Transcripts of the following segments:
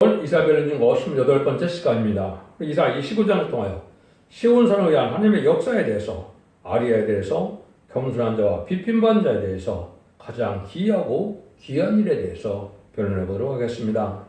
이사벨은 중 58번째 시간입니다. 이사 29장을 통하여 시온산에 의한 하나님의 역사에 대해서, 아리아에 대해서, 겸손한 자와 비핀받은 자에 대해서 가장 기이하고 귀한 일에 대해서 변론해 보도록 하겠습니다.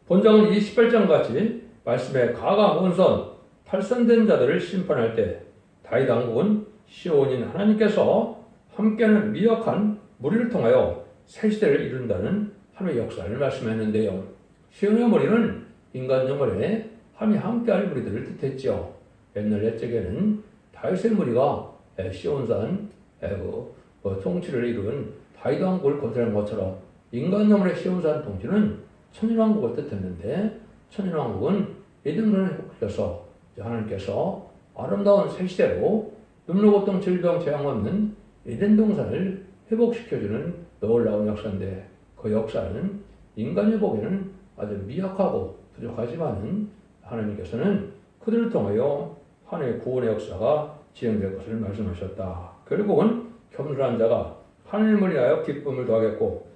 본장은 28장 같이 말씀에 가가 온선, 탈선된 자들을 심판할 때 다윗 왕국은 시온인 하나님께서 함께하는 미약한 무리를 통하여 새 시대를 이룬다는 하나님의 역사를 말씀했는데요. 시온의 무리는 인간 영혼에 함이 함께할 무리들을 뜻했죠. 옛날 옛적에는 다윗의 무리가 시온산 통치를 이룬 다윗 왕국을 건설한 것처럼 인간 영혼의 시온산 통치는 천일왕국을 뜻했는데, 천일왕국은 에덴을 회복시켜서 하나님께서 아름다운 새 시대로 눈물 고통 질병 재앙 없는 에덴 동산을 회복시켜주는 놀라운 역사인데, 그 역사는 인간이 보기에는 아주 미약하고 부족하지만은 하나님께서는 그들을 통하여 하나님의 구원의 역사가 진행될 것을 말씀하셨다. 결국은 겸손한 자가 하나님을 위하여 기쁨을 더하겠고,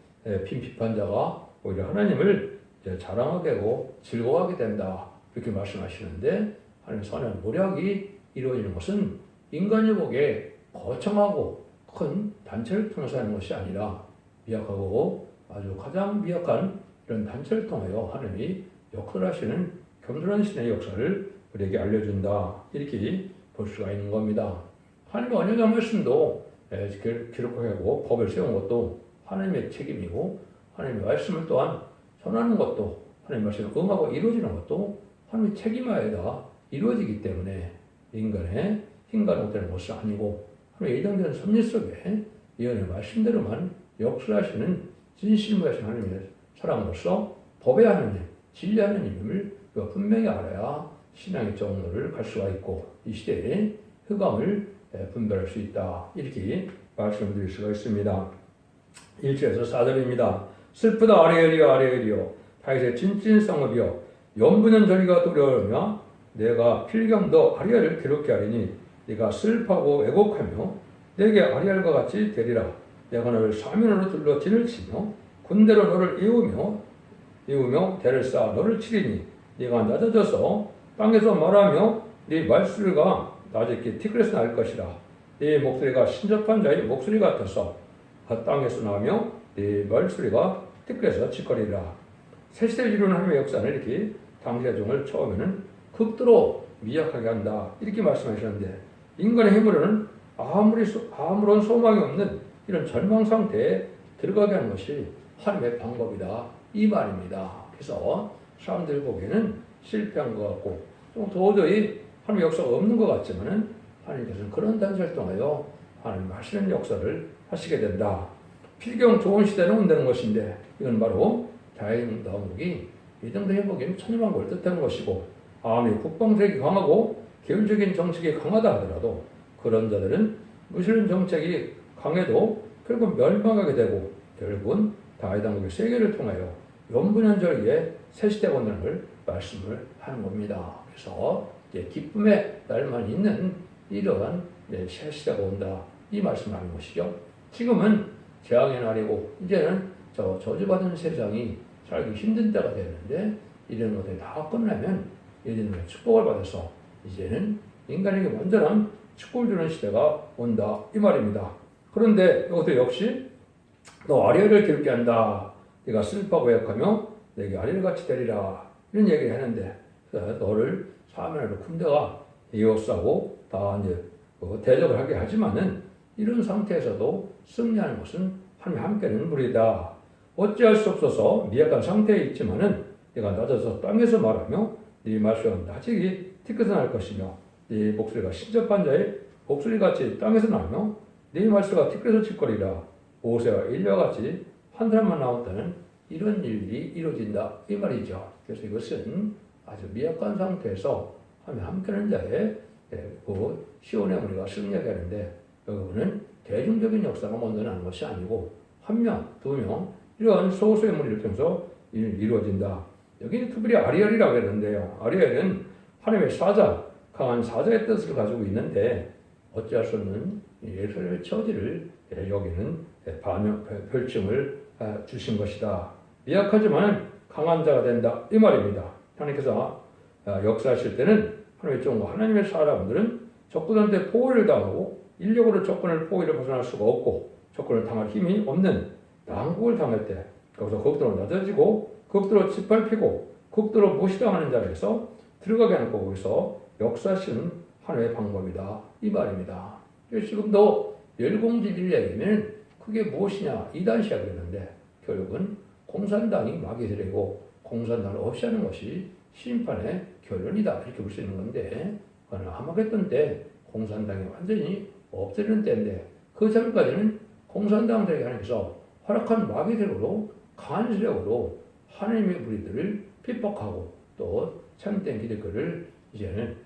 빈핍한 자가 오히려 하나님을 자랑하게 하고 즐거워하게 된다. 이렇게 말씀하시는데, 하나님의 선한 모략이 이루어지는 것은 인간이 보기에 거창하고 큰 단체를 통해서 하는 것이 아니라 미약하고 아주 가장 미약한 이런 단체를 통하여 하나님이 역설하시는 겸손한 신의 역사를 우리에게 알려준다. 이렇게 볼 수가 있는 겁니다. 하나님의 언약의 말씀도 기록하고 법을 세운 것도 하나님의 책임이고, 하나님의 말씀을 또한 전하는 것도, 하나님의 말씀을 응하고 이루어지는 것도 하나님의 책임하에다 이루어지기 때문에 인간의 힘과 못되는 것이 아니고 하나님의 예정된 섭리 속에 예언의 말씀대로만 역설하시는 진실무하신 하나님의 사랑으로서 법의 하나님, 진리의 하나님을 분명히 알아야 신앙의 정로를 갈 수가 있고 이 시대의 흑암을 분별할 수 있다. 이렇게 말씀드릴 수가 있습니다. 1절에서 4절입니다. 슬프다 아리엘이여 아리엘이여 다윗의 진진성읍이여 연분연 저리가 두려우며 내가 필경 너 아리엘을 괴롭게 하리니 네가 슬퍼하고 애곡하며 내게 아리엘과 같이 되리라. 내가 너를 사면으로 둘러 진을 치며 군대로 너를 이우며 대를 쌓아 너를 치리니 네가 낮아져서 땅에서 말하며 네 말소리가 낮게 티끌에서 날 것이라. 네 목소리가 신접한 자의 목소리 같아서 땅에서 나며 네 말소리가 티끌에서 치거리라. 새시대를 이루는 하나님의 역사는 이렇게 당시의 종을 처음에는 극도로 미약하게 한다. 이렇게 말씀하셨는데, 인간의 힘으로는 아무런 소망이 없는 이런 절망 상태에 들어가게 하는 것이 하나님의 방법이다. 이 말입니다. 그래서 사람들 보기에는 실패한 것 같고 좀 도저히 하나님의 역사가 없는 것 같지만은 하나님께서는 그런 단서를 통하여 하나님 하시는 역사를 하시게 된다. 필경 좋은 시대는 온다는 것인데, 이건 바로 다윗 왕국이 이 정도 회복인 천일왕국을 뜻하는 것이고, 아무리 국방세력이 강하고 계율적인 정책이 강하다 하더라도 그런 자들은 무슬림 정책이 강해도 결국 멸망하게 되고 결국은 다윗 왕국의 세계를 통하여 연분연절기에 새 시대가 온다는 걸 말씀을 하는 겁니다. 그래서 기쁨의 날만 있는 이러한 새 시대가 온다. 이 말씀을 하는 것이죠. 지금은 재앙의 날이고 이제는 저주받은 세상이 살기 힘든 때가 되는데, 이런 것들이 다 끝나면 예전에 축복을 받아서 이제는 인간에게 완전한 축복을 주는 시대가 온다. 이 말입니다. 그런데 이것도 역시 너 아리엘을 괴롭게 한다. 네가 슬퍼하고 약하며 내게 아리엘같이 되리라. 이런 얘기를 하는데, 너를 사면으로 군대가 이어싸고 다 이제 대적을 하게 하지만은 이런 상태에서도 승리하는 것은 하나님 함께는 무리다. 어찌할 수 없어서 미약한 상태에 있지만은 네가 낮아서 땅에서 말하며 네 말소리가 낮게 티끌에서 날 것이며 네 목소리가 신접한 자의 목소리같이 땅에서 나며 네 말소리가 티끌에서 칠거리라. 모세와 엘리야와 같이 한 사람만 나왔다는 이런 일이 이루어진다. 이 말이죠. 그래서 이것은 아주 미약한 상태에서 함께하는 자의 시온의 무리가 승리하게 하는데, 여기는 대중적인 역사가 먼저 나는 것이 아니고 한 명, 두 명 이런 소수의 무리를 통해서 이루어진다. 여기는 특별히 아리엘이라고 했는데요. 아리엘은 하나님의 사자, 강한 사자의 뜻을 가지고 있는데 어찌할 수 없는 예루살렘의 처지를 여기는 별칭을 주신 것이다. 미약하지만 강한 자가 된다 이 말입니다. 하나님께서 역사하실 때는 하나님의 종과 하나님의 사람들은 적군한테 포위를 당하고 인력으로 적군을 포위를 벗어날 수가 없고 적군을 당할 힘이 없는 난국을 당할 때 거기서 극도로 낮아지고 극도로 짓밟히고 극도로 무시당하는 자리에서 들어가게 하는 거기서 역사하시는 하나님의 방법이다 이 말입니다. 지금도 열공지일략이면 그게 무엇이냐 이단시하게 되는데 결국은 공산당이 막이 되고 공산당을 없이 하는 것이 심판의 결론이다 이렇게 볼 수 있는 건데 하마겟돈 때 공산당이 완전히 없어지는 때인데 그 전까지는 공산당들에게 하나님께서 허락한 마귀들로 간수력으로 하나님의 무리들을 핍박하고 또 참된 기득권을 이제는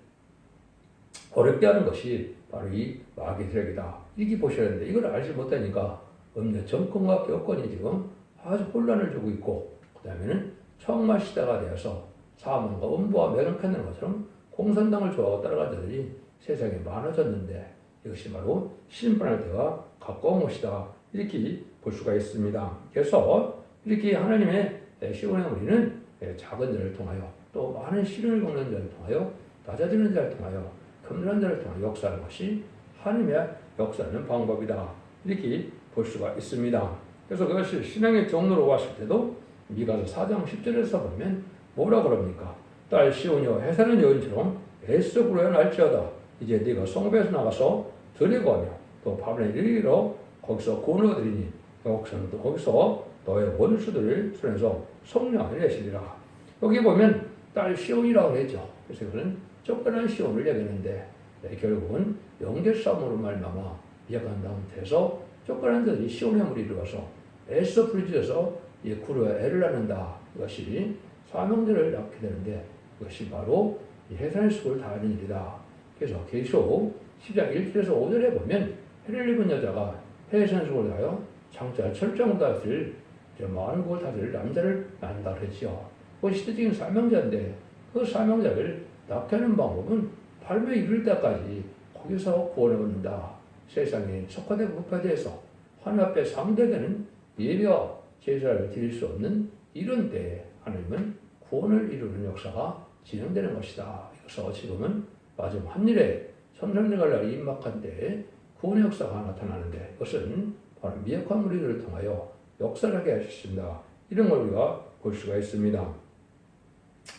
어렵게 하는 것이 바로 이 마귀들에게다 이렇게 보셔야 하는데 이걸 알지 못하니까 음료 정권과 교권이 지금 아주 혼란을 주고 있고 그 다음에는 청마 시대가 되어서 사망과 음부와 매력하는 것처럼 공산당을 좋아하고 따라간 자들이 세상에 많아졌는데 이것이 바로 심판할 때가 가까운 것이다 이렇게 볼 수가 있습니다. 그래서 이렇게 하나님의 시온의 우리는 작은 자를 통하여 또 많은 시련을 겪는 자를 통하여 낮아지는 자를 통하여 겸손한 자를 통하여 역사하는 것이 하나님의 역사하는 방법이다 이렇게 볼 수가 있습니다. 그래서 그것이 신앙의 경로로 왔을 때도 미가서 4장 10절에서 보면 뭐라 그럽니까? 딸 시온이여 해사는 여인처럼 애써 부르여 날지어다. 이제 네가 성읍에서 나가서 드리고 하며 또 바벨에 이르러 거기서 구원을 얻으리니 여기서는 또 거기서 너의 원수들을 손에서 성령을 내시리라. 여기 보면 딸 시온이라고 했죠. 그래서 이거는 쫓겨난 시온을 얘기했는데 결국은 영계 싸움으로 말미암아 미약한 상태에서 쫓겨난 자들이 시온의 무리로 와서 애써 부르짖어서 이 구루에 애를 낳는다. 이것이 사명자를 낳게 되는데 이것이 바로 해산의 수고를 다하는 일이다. 그래서 계속 10장 1절에서 5절에 보면 해를 입은 여자가 해산의 수고를 다하여 장자 철저한 다스릴 많은 곳을 다스릴 남자를 낳는다 그랬죠. 그 시대적인 사명자인데 그 사명자를 낳게 하는 방법은 발매에 이를 때까지 거기서 구원을 얻는다. 세상에 속화되고 부패돼서 하나님 앞에 상대되는 예배와 제사를 드릴 수 없는 이런 때에 하나님은 구원을 이루는 역사가 진행되는 것이다. 그래서 지금은 마지막 한일에 선생님갈 날이 임박한 때에 구원의 역사가 나타나는데 그것은 바로 미약한 무리들을 통하여 역사를 하게 하셨습니다. 이런 걸 우리가 볼 수가 있습니다.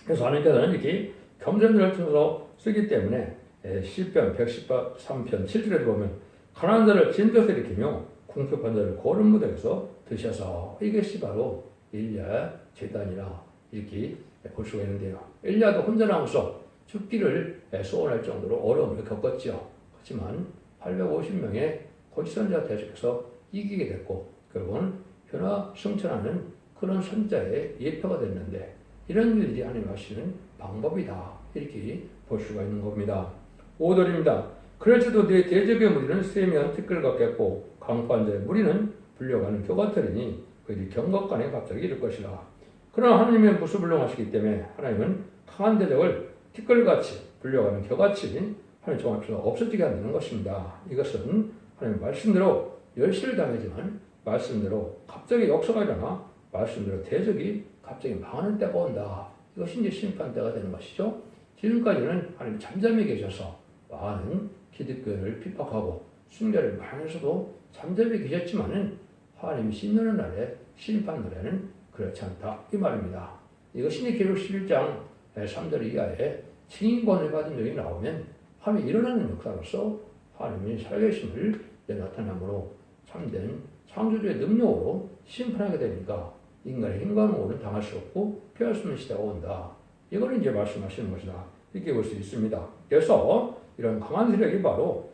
그래서 하나님께서는 이렇게 겸손들을 통해서 쓰기 때문에 시편 113편 7절에 보면 가난한 자를 진도에서 일으키며 궁핍한 자를 고른 무덤에서 드셔서 이것이 바로 엘리야 제단이라 이렇게 볼 수가 있는데요. 엘리야도 혼자 남아서 죽기를 소원할 정도로 어려움을 겪었죠. 하지만 850명의 거짓 선지자 대적에서 이기게 됐고 결국은 변화 승천하는 그런 선자의 예표가 됐는데 이런 일들이 하나님 하시는 방법이다 이렇게 볼 수가 있는 겁니다. 5절입니다. 그럴지도 네 대적의 무리는 세면 티끌 같겠고 강포한 자의 무리는 불려가는 교 같으리니 그들이 경각간에 갑자기 이를 것이라. 그러나 하나님은 무수불능하시기 때문에 하나님은 강한 대적을 티끌같이 불려가는 겨같이 하나님 종 앞에서 없어지게 한다는 것입니다. 이것은 하나님 말씀대로 열시를 당하지만 말씀대로 갑자기 역사가 일어나 말씀대로 대적이 갑자기 망하는 때가 온다. 이것이 이제 심판 때가 되는 것이죠. 지금까지는 하나님 잠잠히 계셔서 많은 기득권을 핍박하고 순결을 많이서도 잠잠히 계셨지만은 하나님이 심판하는 날에 심판 날에는 그렇지 않다 이 말입니다. 이것이 기록 11장 3절 이하에 증인권을 받은 적이 나오면 하나님이 일어나는 역사로서 하나님이 살아계심을 나타남으로 참된 창조주의 능력으로 심판하게 되니까 인간의 힘과는 당할 수 없고 피할 수 없는 시대가 온다. 이거는 이제 말씀하시는 것이다. 이렇게 볼 수 있습니다. 그래서 이런 강한 세력이 바로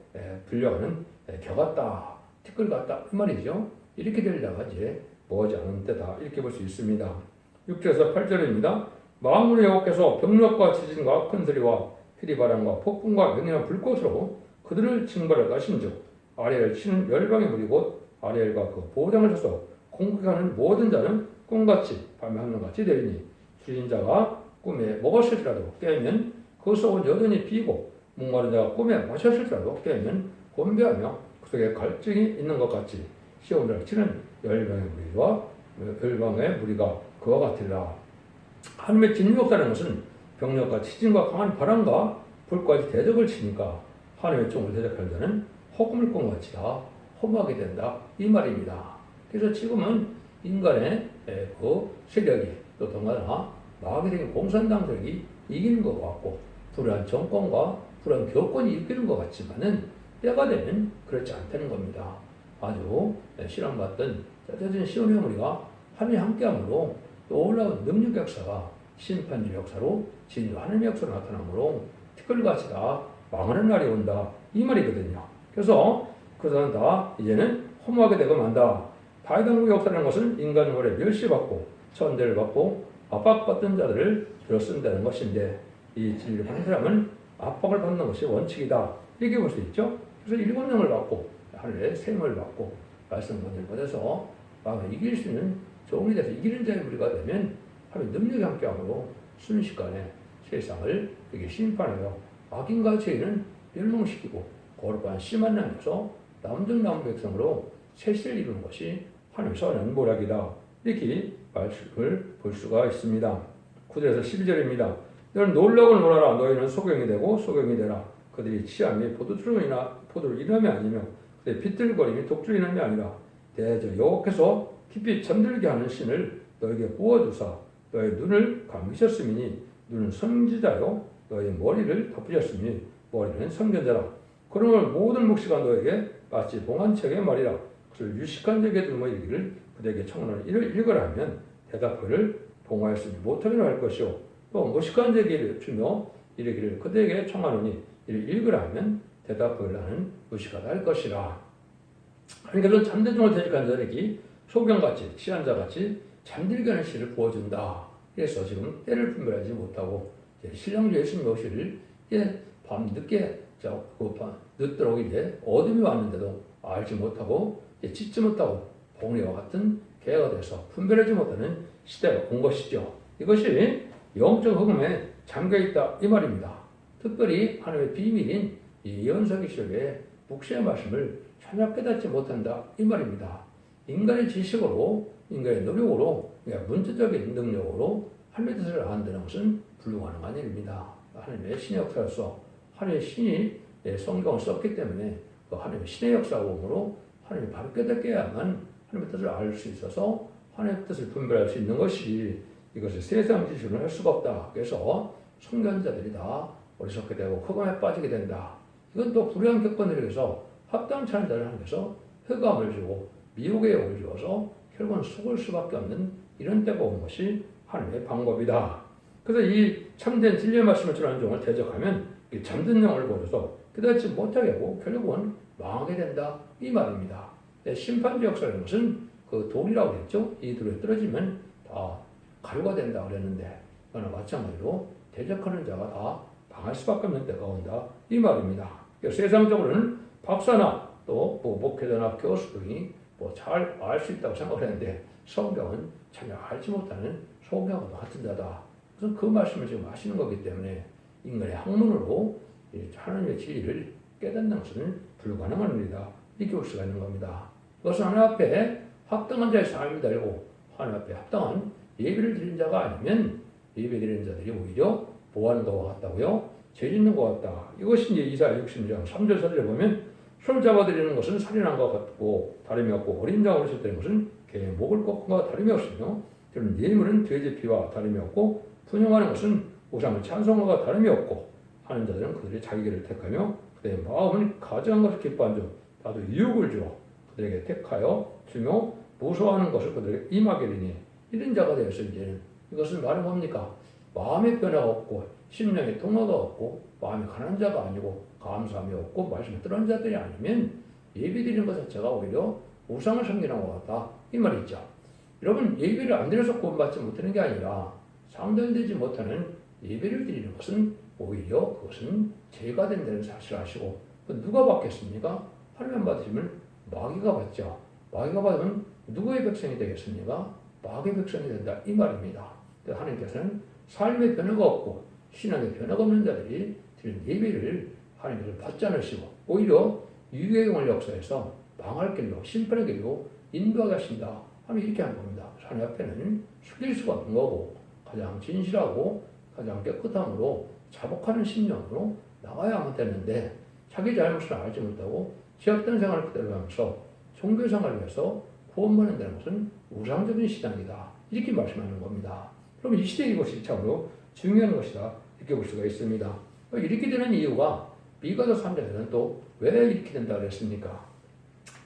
불려가는 겨 같다, 티끌 같다 그 말이죠. 이렇게 되려다가 이제 머지않은 때다 이렇게 볼 수 있습니다. 6절에서 8절입니다. 만군의 여호와께서 병력과 지진과 큰 소리와 희리바람과 폭풍과 명령한 불꽃으로 그들을 징벌할 것인즉 아리엘 치는 열방의 무리 곧 아리엘과 그 보호장을 쳐서 공격하는 모든 자는 꿈같이 밤에 한눈같이 되리니 줄인 자가 꿈에 먹었을지라도 깨면 그 속은 여전히 비고 목마른 자가 꿈에 마셨을지라도 깨면 곤배하며 그 속에 갈증이 있는 것 같이 시온을 치는 열방의 무리와 열방의 무리가 그와 같으리라. 하나님의 진리 역사라는 것은 병력과 지진과 강한 바람과 불까지 대적을 치니까 하나님의 종을 대적하는 자는 허금을 꽁같이 다 허무하게 된다 이 말입니다. 그래서 지금은 인간의 그 세력이 또 더구나 마귀적인 공산당 세력이 이기는 것 같고 불안한 정권과 불안한 교권이 이기는 것 같지만은 때가 되면 그렇지 않다는 겁니다. 아주 실험받던 짜져진 시온의 어머니가 하나님이 함께함으로 또 올라온 능력 역사가 심판주 역사로 진리 하나님의 역사로 나타나므로 티끌같이 다 망하는 날이 온다 이 말이거든요. 그래서 그 사람 다 이제는 허무하게 되고 만다. 다윗왕국 역사라는 것은 인간 홀에 멸시받고 천대를 받고 압박받던 자들을 들어쓴다는 것인데 이 진리를 받는 사람은 압박을 받는 것이 원칙이다 이렇게 볼 수 있죠. 그래서 일곱 영을 받고 하늘의 생을 받고 말씀을 받아서 마음을 이길 수 있는 종이 돼서 이기는 자의 무리가 되면 하나님의 능력이 함께함으로 순식간에 세상을 이렇게 심판하여 악인과 죄인은 멸망시키고 거룩한 심한 나라에서 남은 백성으로 세시를 이루는 것이 하나님의 선한 모략이다 이렇게 말씀을 볼 수가 있습니다. 9절에서 12절입니다. 너는 놀라고 놀아라. 너희는 소경이 되고 소경이 되라. 그들이 취함이 포도를 이름이 아니며 그들의 비틀거림이 독주 이름이 아니라 대저 여호와께서 깊이 잠들게 하는 신을 너에게 부어주사 너의 눈을 감기셨으니 눈은 선지자요 너의 머리를 덮으셨으니 머리는 선견자라. 그러므로 모든 묵시가 너에게 마치 봉한책의 말이라. 그를 유식한 자에게 들모 이르기를 그들에게 청하노니 이를 읽으라 하면 대답하기를 봉하였으니 못하기로 할 것이요 또 무식한 자에게 주며 이르기를 그들에게 청하노니 이를 읽으라 하면 대답하기를 하는 무식하다 할 것이라. 그러니까 잠든 종을 대적한 자에게 소경같이 취한 자같이 잠들게 하는 씨를 부어준다. 그래서 지금 때를 분별하지 못하고 신랑 예수님 오시를 밤 늦게 늦도록 이제 어둠이 왔는데도 알지 못하고 짓지 못하고 봉리와 같은 개가 돼서 분별하지 못하는 시대가 온 것이죠. 이것이 영적 흑음에 잠겨있다 이 말입니다. 특별히 하나님의 비밀인 이 예언서기 시력에 묵시의 말씀을 전혀 깨닫지 못한다 이 말입니다. 인간의 지식으로 인간의 노력으로 문자적인 능력으로 하나님의 뜻을 안다는 것은 불가능한 일입니다. 하나님의 신의 역사로서 하나님의 신이 성경을 썼기 때문에 그 하나님의 신의 역사로 하나님이 바로 깨닫게야만 하나님의 뜻을 알 수 있어서 하나님의 뜻을 분별할 수 있는 것이 이것을 세상 지식으로 할 수가 없다. 그래서 선견자들이 다 어리석게 되고 흑암에 빠지게 된다. 이건 또 불의한 격언을 위해서 합당치 않은 자를 하면서 흑암을 주고 미혹의 영을 주어서 결국은 속을 수밖에 없는 이런 때가 온 것이 하나님의 방법이다. 그래서 이 참된 진리의 말씀을 전하는 종을 대적하면 이 잠든 영을 보여서 깨닫지 못하게 하고 결국은 망하게 된다 이 말입니다. 심판주 역사라는 것은 그 돌이라고 했죠. 이 돌에 떨어지면 다 가루가 된다 그랬는데 그러나 마찬가지로 대적하는 자가 다 망할 수밖에 없는 때가 온다 이 말입니다. 세상적으로는 박사나 또 목회자나 교수 등이 잘 알 수 있다고 생각을 했는데 성경은 전혀 알지 못하는 소경과 같은 자다. 그래서 그 말씀을 지금 하시는 거기 때문에 인간의 학문으로 하나님의 진리를 깨닫는 것은 불가능한 일이다. 이렇게 볼 수가 있는 겁니다. 그것은 하나님 앞에 합당한 자의 삶이 되고 하나님 앞에 합당한 예배를 드리는 자가 아니면 예배 드리는 자들이 오히려 보호하는 것과 같다고요? 죄 짓는 것 같다. 이것이 이제 이사야 60장 3절 4절에 보면 손을 잡아드리는 것은 살인한 것 같고 다름이 없고 어린 양으로 쳤다는 것은 개의 목을 꺾은 것과 다름이 없으며 그런 예물은 돼지 피와 다름이 없고 분양하는 것은 우상을 찬송한 것과 다름이 없고 하는 자들은 그들의 자기 길을 택하며 그들의 마음은 가증한 것을 기뻐한 줄 나도 유혹을 주어 그들에게 택하여 주며 무서워하는 것을 그들에게 임하게 되니 이런 자가 되어서 이제는 이것은 말은 뭡니까? 마음의 변화가 없고 심령의 통화가 없고 마음이 가난한 자가 아니고 감사함이 없고 말씀에 뜨는 자들이 아니면 예배드리는 것 자체가 오히려 우상을 섬기는 것 같다 이 말이죠. 여러분 예배를 안 드려서 구원받지 못하는 게 아니라 상달되지 못하는 예배를 드리는 것은 오히려 그것은 죄가 된다는 사실을 아시고 누가 받겠습니까? 하나님 받으시면 마귀가 받죠. 마귀가 받으면 누구의 백성이 되겠습니까? 마귀의 백성이 된다 이 말입니다. 하나님께서는 삶의 변화가 없고 신앙의 변화가 없는 자들이 드리는 예배를 하나님께서 받지 않으시고 오히려 유괴용을 역사해서 망할 길로 심판의 길로 인도하게 하신다 하면 이렇게 하는 겁니다. 하나님 앞에는 숙일 수가 없는 거고 가장 진실하고 가장 깨끗함으로 자복하는 심령으로 나가야만 되는데 자기 잘못을 알지 못하고 지역된 생활을 그대로 하면서 종교 생활을 위해서 구원받는 다는 것은 우상적인 신앙이다. 이렇게 말씀하는 겁니다. 그럼 이 시대에 이것이 참으로 중요한 것이다. 이렇게 볼 수가 있습니다. 이렇게 되는 이유가 미가서 3장에는 또 왜 이렇게 된다 그랬습니까?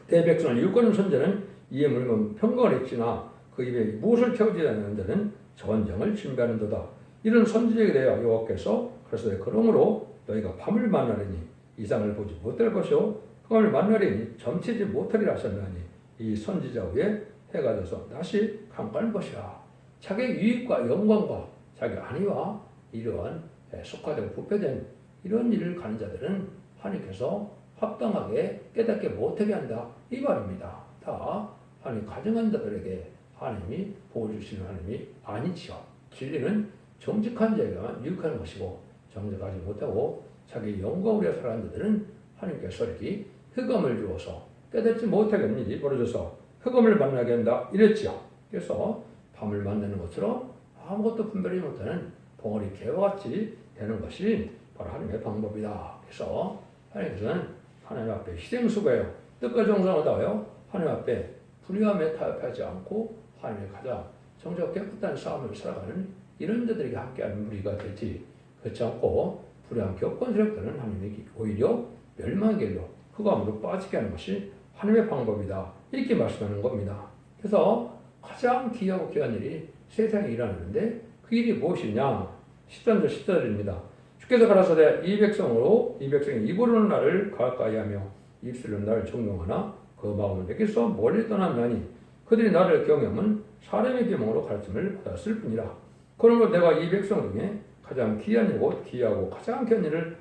대백성을 일거는 선자는 이에 물면 평강을 했지나 그 입에 무엇을 채우지 않는 자는 전쟁을 준비하는도다. 이런 선지자에 대하여 여호와께서 그래서 그러므로 너희가 밤을 만나리니 이상을 보지 못할 것이요 흑암을 만나리니 점치지 못하리라 하셨나니 이 선지자 후에 해가 져서 다시 강가는 것이라. 자기 유익과 영광과 자기 안위와 이러한 속화되고 부패된 이런 일을 가는 자들은 하나님께서 합당하게 깨닫게 못하게 한다 이 말입니다. 다 하나님 가정한 자들에게 하나님이 복을 주시는 하나님이 아니지요. 진리는 정직한 자에게만 유익하는 것이고 정직하지 못하고 자기 영광을 위해 살아가는 자들은 하나님께서 이렇게 흑암을 주어서 깨닫지 못하게 하는 일이 벌어져서 흑암을 만나게 한다 이랬지요. 그래서 밤을 만나는 것처럼 아무것도 분별하지 못하는 벙어리 개와 같이 되는 것이 바로 하나님의 방법이다. 그래서 하나님께서는 하나님 앞에 희생수고해요. 뜻과 정성을 다하여 하나님 앞에 불의함에 타협하지 않고 하나님의 가장 정적 깨끗한 싸움을 살아가는 이런 자들에게 함께하는 무리가 되지. 그렇지 않고 불의한 격권 세력들은 하나님이 오히려 멸망의 길로 흑암으로 빠지게 하는 것이 하나님의 방법이다. 이렇게 말씀하는 겁니다. 그래서 가장 귀하고 귀한 일이 세상에 일어나는데 그 일이 무엇이냐? 13절 14절입니다. 주께서 가라사대 이 백성이 입으로는 나를 가까이 하며 입술로 나를 존경하나 그 마음은 내게서 멀리 떠나나니 그들이 나를 경험은 사람의 계명으로 가르침을 받았을 뿐이라. 그러므로 내가 이 백성 중에 가장 귀한 일고 귀하고 가장 귀한 일을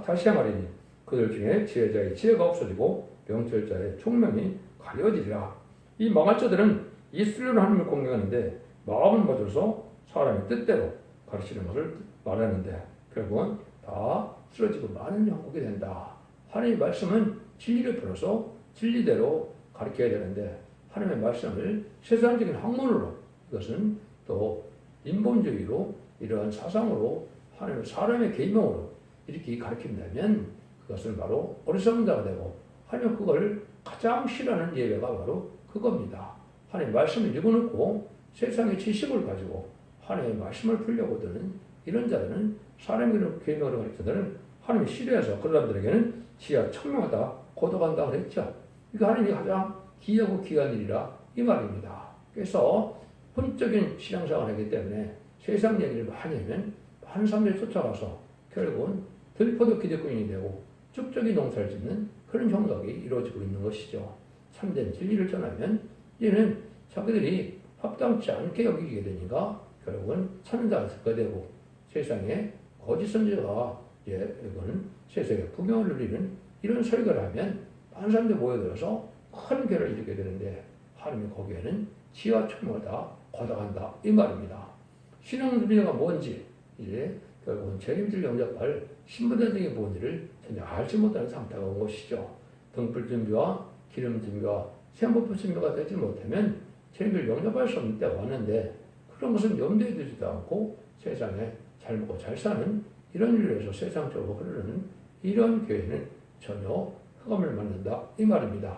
다시 행하리니 그들 중에 지혜자의 지혜가 없어지고 명철자의 총명이 가려지리라. 이 망할 자들은 입술로 하나님을 공경하는데 마음은 맞아서 사람의 뜻대로 가르치는 것을 말하는데 결국은 다 쓰러지고 많은 영국이 된다. 하나님의 말씀은 진리를 풀어서 진리대로 가르쳐야 되는데 하나님의 말씀을 세상적인 학문으로 이것은 또 인본주의로 이러한 사상으로 하나님의 사람의 계명으로 이렇게 가르친다면 그것은 바로 어리석은 자가 되고 하나님 그걸 가장 싫어하는 예배가 바로 그겁니다. 하나님의 말씀을 읽어놓고 세상의 지식을 가지고 하나님의 말씀을 풀려고 드는 이런 자들은 사람의 계명으로 가르치는 자들은 하나님이 싫어해서 그런 사람들에게는 지하 청명하다 고독한다 그랬죠. 이게 하나님이 가장 귀하고 귀한 일이라 이 말입니다. 그래서 혼적인 신앙생활을 하기 때문에 세상 얘기를 많이 하면 많은 사람들이 쫓아가서 결국은 들포도 기득권이 되고 쭉적인 농사를 짓는 그런 형국이 이루어지고 있는 것이죠. 참된 진리를 전하면 이는 자기들이 합당치 않게 여기게 되니까 결국은 찾는 자가 되고 세상에 거짓 선지자가 이거는 세상에 부명을 누리는 이런 설교를 하면 많은 사람들이 모여들어서 큰 괴를 일으키게 되는데 하나님이 거기에는 지혜와 총명을 다 걷어간다 이 말입니다. 신앙 누리가 뭔지 이제 결국은 책임질 영접할 신부대적이 뭔지를 전혀 알지 못하는 상태가 온 것이죠. 등불 준비와 기름 준비와 세안법부 준비가 되지 못하면 책임질 영접할 수 없는 때가 왔는데 그런 것은 염두에 두지도 않고 세상에 잘 먹고 잘 사는 이런 일을 해서 세상적으로 흐르는 이런 교회는 전혀 흑암을 만든다 이 말입니다.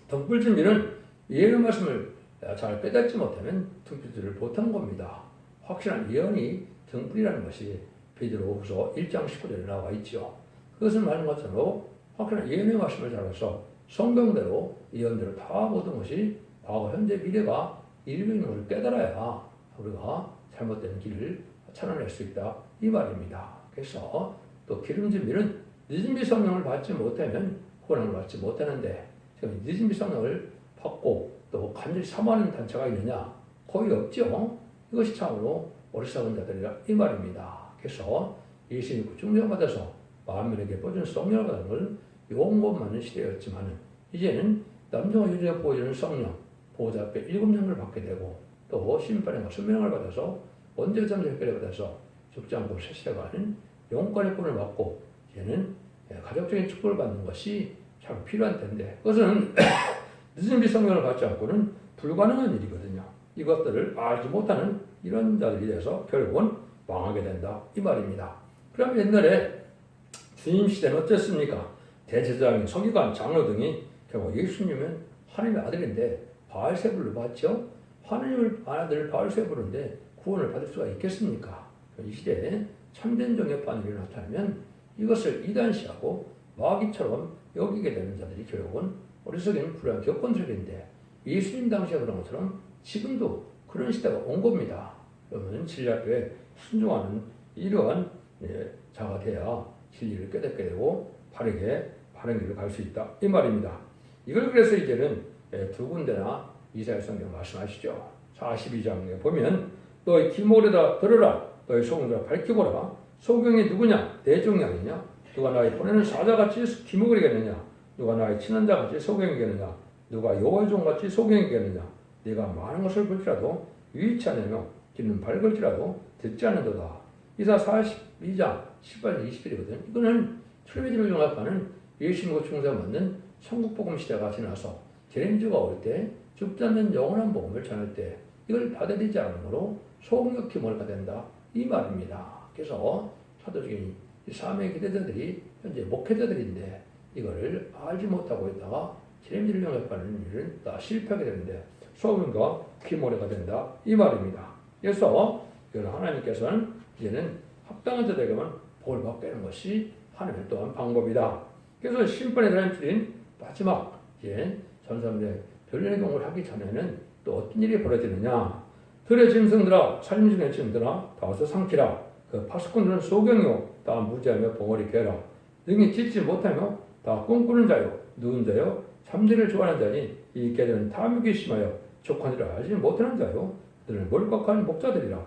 등불 준비는 예언의 말씀을 잘 깨닫지 못하면 등불들을 못한 겁니다. 확실한 예언이 등불이라는 것이 베드로후서 1장 19절에 나와 있죠. 그것은 말하는 것처럼 확실한 예언의 말씀을 잘해서 성경대로 예언대로 다 모든 것이 과거 현재 미래가 이루고 있는 것을 깨달아야 우리가 잘못된 길을 찾아낼 수 있다 이 말입니다. 그래서 또 기름 준비는 늦은 비 성령을 받지 못하면 구원을 받지 못하는데 지금 늦은 비 성령을 받고 또 간절히 사모하는 단체가 있느냐? 거의 없죠. 이것이 참으로 어리석은 자들이라 이 말입니다. 그래서 예수님 중생받아서 만민에게 뻗은 성령을 받은 걸 용고만은 시대였지만 이제는 남성과 여자가 보여주는 성령 보호자 앞에 7명을 받게 되고 또 심판의 수명을 받아서 언제 잠재를 받아서 죽지 않고 세세가는 영권의 꾼을 받고 이제는 가족적인 축복을 받는 것이 참 필요한 텐데 그것은 늦은 비 성령을 받지 않고는 불가능한 일이거든요. 이것들을 알지 못하는 이런 자들이 돼서 결국은 망하게 된다 이 말입니다. 그럼 옛날에 주님 시대는 어땠습니까? 대제사장, 서기관, 장로 등이 결국 예수님은 하나님의 아들인데 바알세불로 봤죠. 하나님의 아들 바알세불인데 구원을 받을 수가 있겠습니까? 이 시대에 참된 종의 반응이 나타나면 이것을 이단시하고 마귀처럼 여기게 되는 자들이 결국은 어리석은 불안 격건설인데 예수님 당시에 그런 것처럼 지금도 그런 시대가 온 겁니다. 그러면 진리학교에 순종하는 이러한 자가 돼야 진리를 깨닫게 되고 바르게 바른 길로 갈 수 있다 이 말입니다. 이걸 그래서 이제는 두 군데나 이사야 성경 말씀하시죠. 42장에 보면 너희 기모에다 들으라 너희 소금을 밝히보라 소경이 누구냐 내 종이 아니냐 누가 나의 보내는 사자같이 기목이겠느냐 누가 나의 친한 자같이 소경이겠느냐 누가 여호와의 종같이 소경이겠느냐 네가 많은 것을 볼지라도 유의치 않으며 귀는 밝을지라도 듣지 않는도다. 이사 42장 18절 20절이거든. 이거는 출애굽기를 용납하는 예수님과 충성을 받는 천국복음 시대가 지나서 제рем주가 올 때 죽지 않는 영원한 복음을 전할 때 이걸 받아들이지 않으므로 소금과 기모가 된다 이 말입니다. 그래서 사도적인 사명의 기대자들이 현재 목회자들인데 이거를 알지 못하고 있다가 제рем주를 용납하는 일은 다 실패하게 되는데 소금과 기모가 된다 이 말입니다. 그래서 이거는 하나님께서는 이제는 합당한 자들에게만 복을 받게 하는 것이 하나님의 또한 방법이다. 그래서 심판의 사람들인 마지막 이제 전사들의 변론의 경우를 하기 전에는 또 어떤 일이 벌어지느냐. 들의 짐승들아 살림 중의 짐들아 다 어서 삼키라. 그 파수꾼들은 소경이요 다 무지하며 벙어리 괴라. 능히 짓지 못하며 다 꿈꾸는 자요 누운 자요 잠들을 좋아하는 자니 이 개들은 탐욕이 심하여 족한 일을 알지 못하는 자요 들은 몰각한 목자들이라.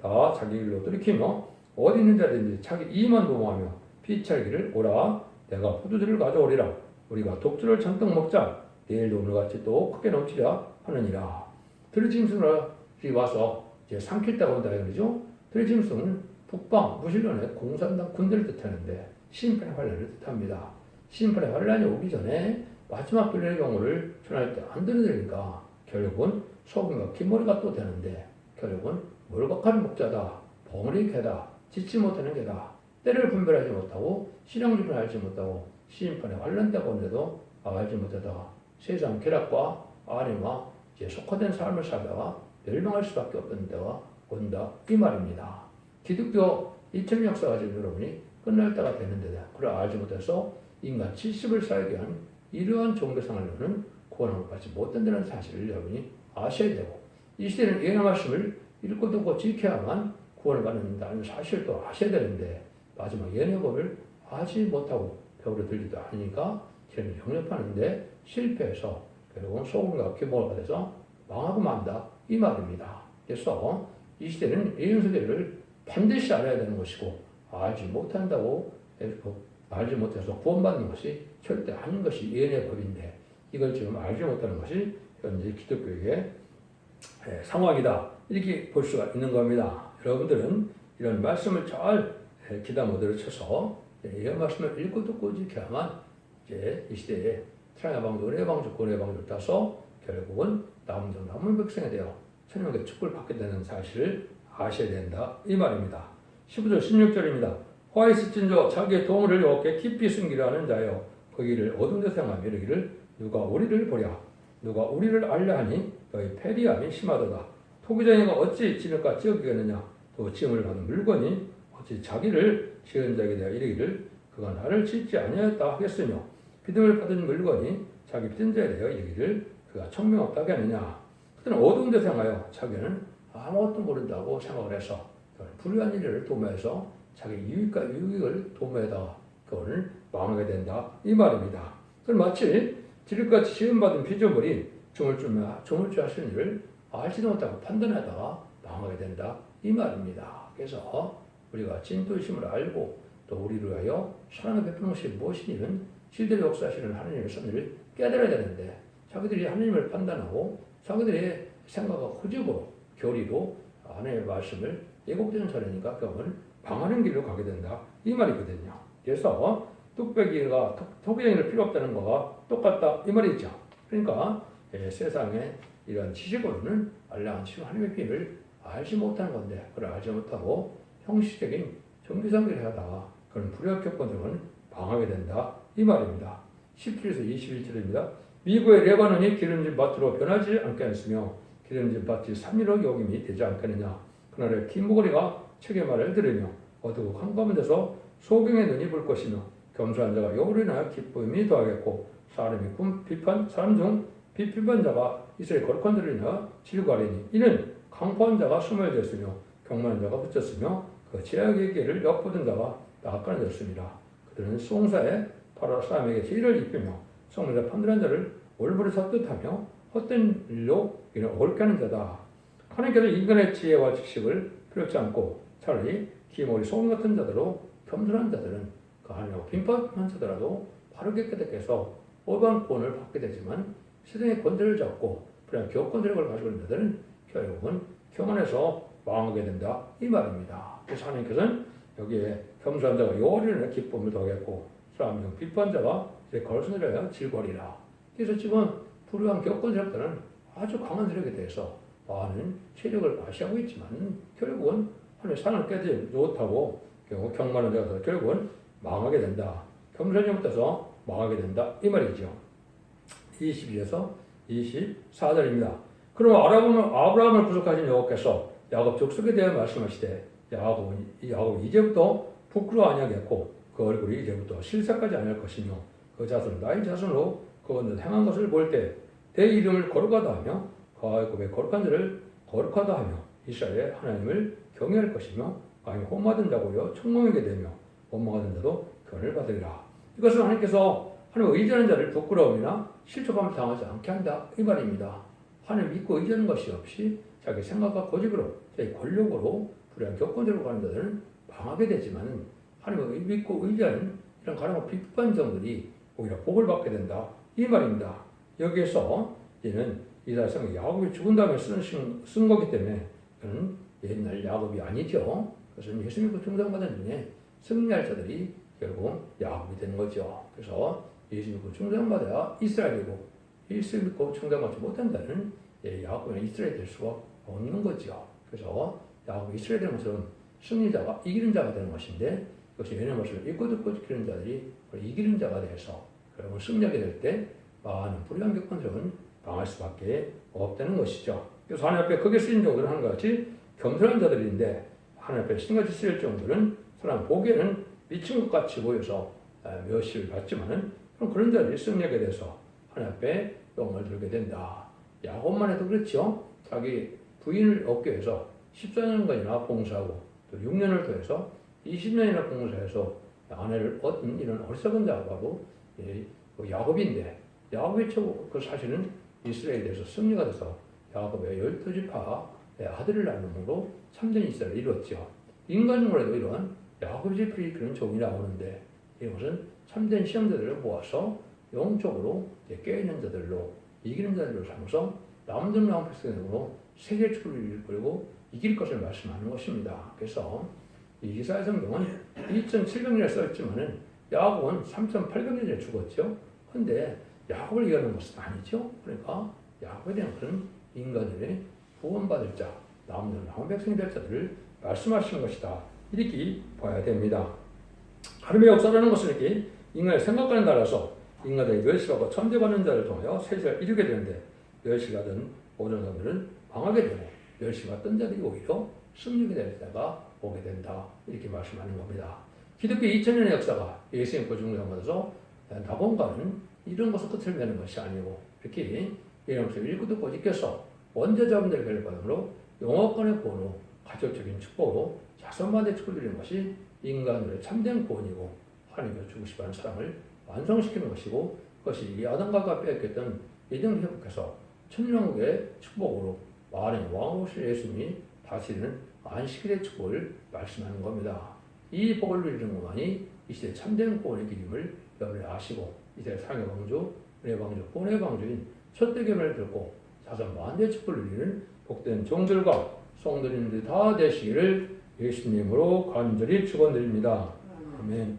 다 자기 일로 돌이키며 어디 있는 자든지 자기 이만 도모하며 피찰기를 오라. 내가 포도주를 가져오리라. 우리가 독주를 잔뜩 먹자. 내일도 오늘같이 또 크게 넘치려 하느니라. 들짐승이 와서 이제 삼킬다고 한다 그러죠. 들짐승은 북방 무신론의 공산당 군대를 뜻하는데 심판의 환란을 뜻합니다. 심판의 환란이 오기 전에 마지막 변론의 경우를 전할 때 안 들으니까 결국은 소금과 기머리가 또 되는데 결국은 몰각한 목자다. 벙어리 개다. 짓지 못하는 개다. 때를 분별하지 못하고 신앙주를 알지 못하고 심판의 환란 때가 온데도 알지 못하다가 세상 쾌락과 아내와 이제 속화된 삶을 살다가 멸망할 수밖에 없는 때가 온다 이 말입니다. 기독교 2000년 역사가 지금 여러분이 끝날 때가 되는데 그걸 알지 못해서 인간 70을 살게 한 이러한 종교생활로는 구원을 받지 못한다는 사실을 여러분이 아셔야 되고 이 시대는 예언의 말씀을 읽고 듣고 지켜야만 구원을 받는다는 사실도 아셔야 되는데 마지막 예언의 법을 하지 못하고 배우러 들리도 않으니까 지금 영접하는데 실패해서 결국은 소금과 기모가 돼서 망하고 만다 이 말입니다. 그래서 이 시대는 예언서대를 반드시 알아야 되는 것이고 알지 못한다고 알지 못해서 구원받는 것이 절대 아닌 것이 예언의 법인데 이걸 지금 알지 못하는 것이 현재 기독교의 상황이다 이렇게 볼 수가 있는 겁니다. 여러분들은 이런 말씀을 잘 기다 모드를 쳐서 이런 말씀을 읽고 듣고 지켜야만 이제 이 시대에 트라이아 방주, 은혜 방주, 고뇌 방주를 따서 결국은 남은 백성에 대하여 천국의 축복을 받게 되는 사실을 아셔야 된다 이 말입니다. 15절 16절입니다. 화이스 찐저 자기의 도움을 얻게 깊이 숨기려 하는 자여 거기를 어둠 데서 향하며 이르기를 누가 우리를 보랴 누가 우리를 알려 하니 너희 패리함이 심하도다. 토기장이가 어찌 지을까 지어기겠느냐 또 지음을 받은 물건이 어찌 자기를 지은 자에게 대하여 이르기를 그가 나를 짓지 아니하였다 하겠으며 믿음을 받은 물건이 자기 믿은 자에 대하여 이르기를 그가 청명 없다게 하느냐. 그들은 어두운 데서 향하여 자기는 아무것도 모른다고 생각을 해서 불의한 일을 도모해서 자기 유익을 도모에다가 그거를 망하게 된다 이 말입니다. 그럼 마치 지름같이 지음받은 피조물이 조물주 하시는 일을 알지도 못하고 판단하다가 망하게 된다 이 말입니다. 그래서 우리가 진토의심을 알고 또 우리를 위하여 사랑을 베푸는 것이 무엇이냐면 실제로 역사하시는 하나님의 섭리를 깨달아야 되는데 자기들이 하나님을 판단하고 자기들의 생각과 후적으로 교리로 하나님의 말씀을 예곡되는 자라니까 그러면 방하는 길로 가게 된다 이 말이거든요. 그래서 뚝배기가 토기장이를 필요 없다는 거가 똑같다 이 말이죠. 그러니까 세상에 이런 지식으로는 알량한 지금 하나님의 비밀을 알지 못하는 건데 그걸 알지 못하고 형식적인 정규상기를 하다가 그런 불의학 교권들은 방하게 된다 이 말입니다. 17에서 21절입니다. 미국의 레바논이 기름진 밭으로 변하지 않겠으며 기름진 밭이 산리로 여김이 되지 않겠느냐. 그날의 긴 목걸이가 책의 말을 들으며 어두고 캄캄한 데서 소경의 눈이 불 것이며 겸손한 자가 여호와를 인하여 기쁨이 더하겠고 사람 중 비판한 자가 이스라엘 거룩한 자를 인하여 질거하리니 이는 강포한 자가 소멸되었으며 경만한 자가 붙였으며 그 제약의 길을 엿보던 자가 낚아내졌습니다. 그들은 송사에 바로 사람에게 죄를 입히며 성문에 판단한 자를 올바르서 뜻하며 헛된 일로 이는 옳게 하는 자다. 하나님께서 인간의 지혜와 지식을 필요치 않고 차라리 기머리 소금 같은 자들로 겸손한 자들은 그 하나님과 빈판한 자더라도 바르게 깨닫게서 오반권을 받게 되지만 세상의 권세를 잡고 그냥 교권세력을 가지고 있는 자들은 결국은 교만해서 망하게 된다 이 말입니다. 그래서 하나님께서는 여기에 겸손한 자가 여호와를 기쁨을 더하겠고 사람 중 빈판 자가 이제 걸선을 하여 질거리라. 그래서 지금 불우한 교권세력들은 아주 강한 세력에 대해서 많은 세력을 과시하고 있지만 결국은 하나님의 산을 깨지 못하고 경만한 자가 결국은 망하게 된다. 겸손이 못해서 망하게 된다 이 말이죠. 22에서 24절입니다. 그럼 아브라함을 구속하신 여호와께서 야곱 족속에 대해 말씀하시되 야곱은 이제부터 부끄러워 아니하겠고 그 얼굴이 이제부터 실사까지 아니할 것이며 그 자손은 나의 자손으로 그것은 행한 것을 볼 때 내 이름을 거룩하다 하며 그 야곱의 거룩한 자를 거룩하다 하며 이스라엘의 하나님을 경외할 것이며 아니 혼마든 자고요 청망하게 되며 원망하는 자도 견을 받으리라. 이것은 하나님께서 하나님을 의지하는 자를 부끄러움이나 실족함을 당하지 않게 한다 이 말입니다. 하나님 믿고 의지하는 것이 없이 자기 생각과 고집으로 자기 권력으로 불의한 교권대로 가는 자들은 방하게 되지만 하나님을 믿고 의지하는 이런 가난과 비판정들이 오히려 복을 받게 된다 이 말입니다. 여기에서 얘는 이스라엘 야곱이 죽은 다음에 쓴 거기 때문에 그는 옛날 야곱이 아니죠. 그것은 예수 믿고 중상받은 중에 승리할 자들이 결국 야곱이 되는 거죠. 그래서 예수 믿고 중상받아야 이스라엘이고 예수 믿고 중상받지 못한다는 야곱은 이스라엘이 될 수가 없는 거죠. 그래서 야곱이 이스라엘 되는 것은 승리자가 이기는 자가 되는 것인데 그것이 예언의 말씀을 읽고 듣고 지키는 자들이 이기는 자가 돼서 결국 승리하게 될 때 많은 불의한 교권들은 망할 수밖에 없다는 것이죠. 그래서 하나님 앞에 크게 쓰인 정도는 하는 것 같이 겸손한 자들인데 하나님 앞에 신같이 쓰일 정도는 사람 보기에는 미친 것 같이 보여서 멸시를 받지만은 그런 자들이 승리하게 돼서 하나님 앞에 영광을 들게 된다. 야곱만 해도 그렇죠. 자기 부인을 얻기 위해서 14년간이나 봉사하고 또 6년을 더해서 20년이나 봉사해서 아내를 얻은 이런 어리석은 자가 바로 야곱인데 야곱의 그 사실은 이스라엘에 대해서 승리가 돼서 야곱의 12지파의 아들을 낳음으로 참된 이스라엘을 이뤘죠. 인간적으로도 이런 야곱의 지파의 그런 종이 나오는데 이것은 참된 시험자들을 모아서 영적으로 깨있는 자들로 이기는 자들로 삼아서 남들 나온 백성으로 세계 축구를 이끌고 이길 것을 말씀하는 것입니다. 그래서 이 이사야 성경은 2700년에 써있지만은 야곱은 3800년에 죽었죠. 그런데 야곱을 이겨낸 것은 아니죠. 그러니까 야곱에 대한 그런 인간들의 구원받을 자, 남들 나온 백성이 될 자들을 말씀하시는 것이다. 이렇게 봐야 됩니다. 하나님의 역사라는 것은 이렇게 인간의 생각과는 달라서 인간들이 멸시하고 천대받는 자를 통하여 세상을 이루게 되는데 멸시받은 모든 사람들은 망하게 되고 멸시받던 자들이 오히려 승리하게 될 때가 오게 된다. 이렇게 말씀하는 겁니다. 기독교 2000년의 역사가 예수님 고중상받아서 나본가는 이런 것을 끝을 내는 것이 아니고 이렇게 이러면서 읽고 듣고 지켜서 원죄자분들의 결과로 영어권의 구원으로 가족적인 축복으로 자손만의 축복을 드리는 것이 인간들의 참된 구원이고 하나님께서 주고 싶어하는 사랑을 완성시키는 것이고 그것이 이 아담과 빼앗겼던 예정을 회복해서 천년왕국의 축복으로 많은 왕으로서 예수님이 다스리는 안식일의 축복을 말씀하는 겁니다. 이 복을 누리는 것만이 이 시대 참된 구원의 길임을 여러분이 아시고 이제 상의 방주, 은혜 방주, 구원의 방주인 첫대교를 들고 자선 만대 축복을 누리는 복된 종들과 성도님들이 다 되시기를 예수님으로 간절히 축원드립니다. 아멘.